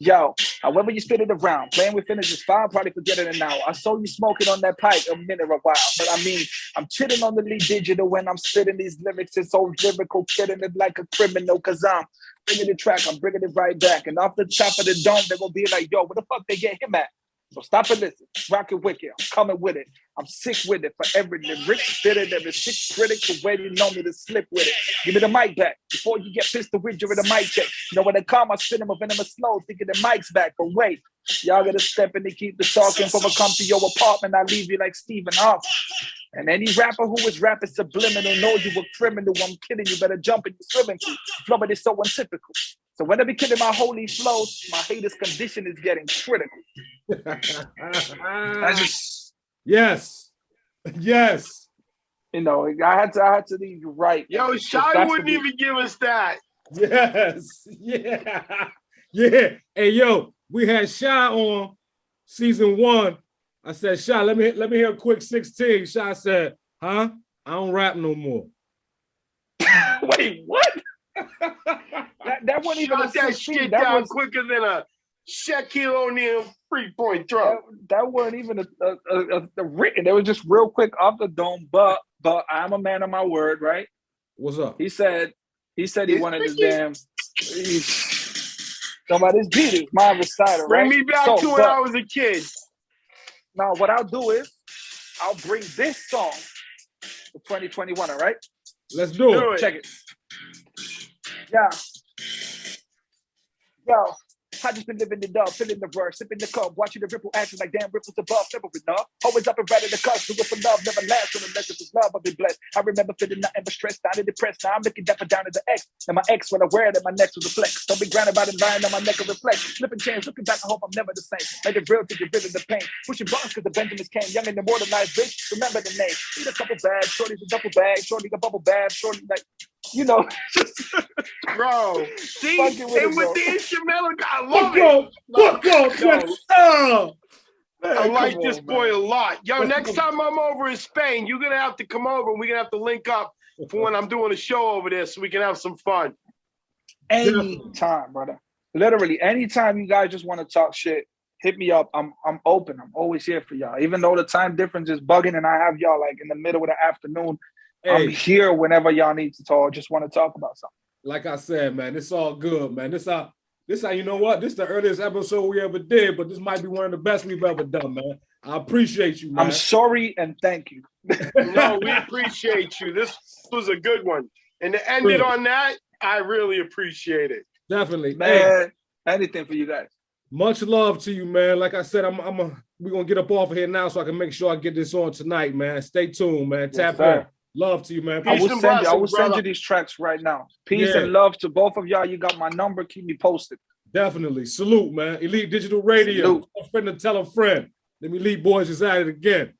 C: Yo, however you spit it around, playing with finish is fine, probably forget it now. I saw you smoking on that pipe a minute a while. But I mean, I'm chilling on the lead digital when I'm spitting these lyrics. It's so lyrical, killing it like a criminal, cause I'm bringing the track, I'm bringing it right back. And off the top of the dome, they're gonna be like, yo, where the fuck they get him at? So stop and listen. Rock it wicked. I'm coming with it. I'm sick with it. For every lyric fitted, every sick critic, the way you know me to slip with it. Give me the mic back before you get pistol with you in the mic check. You know when they come, I spin them up and I'm slow, thinking the mic's back. But wait, y'all gotta step in to keep the talking. Before I come to your apartment, I leave you like Stephen Harvey. And any rapper who is rapping subliminal knows you a criminal. I'm kidding you, better jump in your swimming pool. Flowing is so untypical. So when I be killing my holy flows, my haters' condition is getting critical. I just,
A: yes.
C: you know, I had to leave you right.
B: Yo, Shy wouldn't even give us that.
A: Yes. Yeah. Hey, yo, we had Shy on season 1. I said, Shy, let me hear a quick 16. Shy said, huh? I don't rap no more.
C: Wait, what? that wasn't even
B: Shut that shit down quicker than a Shaquille O'Neal 3-point throw.
C: That wasn't even a written. It was just real quick off the dome. But I'm a man of my word, right?
A: What's up?
C: He said he wanted his damn. Somebody's beat it. My recital, right?
B: Bring me back to when I was a kid.
C: Now, what I'll do is I'll bring this song to 2021. All right?
A: Let's do it.
C: Check it. Yeah. Yo, I just been living it up, filling the verse, sipping the cup, watching the ripple acting like damn ripples above, never enough. Always up and right in the cup, do it for love, never last unless it's love, I'll be blessed. I remember feeling nothing but stressed, down and depressed. Now I'm looking dapper down at the X, and my ex when I wear it at my neck was a flex. Don't be grinding about it, lying on my neck a reflect. Flipping chains, looking back, I hope I'm never the same. Made it real to get rid of the pain. Pushing buttons cause the Benjamins came, young and immortalized bitch. Remember the name. Eat a couple bags, shorty's a double bag, shorty a bubble bath, shorty like, you know,
B: bro. See, and with the instrumental, I love it. I like this boy a lot. Yo, next time I'm over in Spain, you're gonna have to come over and we're gonna have to link up for when I'm doing a show over there so we can have some fun.
C: Anytime, brother. Literally, anytime you guys just want to talk shit, hit me up. I'm open. I'm always here for y'all. Even though the time difference is bugging and I have y'all like in the middle of the afternoon. Hey, I'm here whenever y'all need to talk. Just want to talk about something.
A: Like I said, man, it's all good, man. This how you know what? This is the earliest episode we ever did, but this might be one of the best we've ever done, man. I appreciate you, man.
C: I'm sorry and thank you.
B: No, we appreciate you. This was a good one. And to end it on that, I really appreciate it.
A: Definitely.
C: Man, anything for you guys.
A: Much love to you, man. Like I said, we're going to get up off of here now so I can make sure I get this on tonight, man. Stay tuned, man. Tap in. Love to you, man.
C: I will send you these tracks right now. Peace and love to both of y'all. You got my number. Keep me posted.
A: Definitely. Salute, man. Elite Digital Radio. A friend to tell a friend. Them Elite boys is at it again.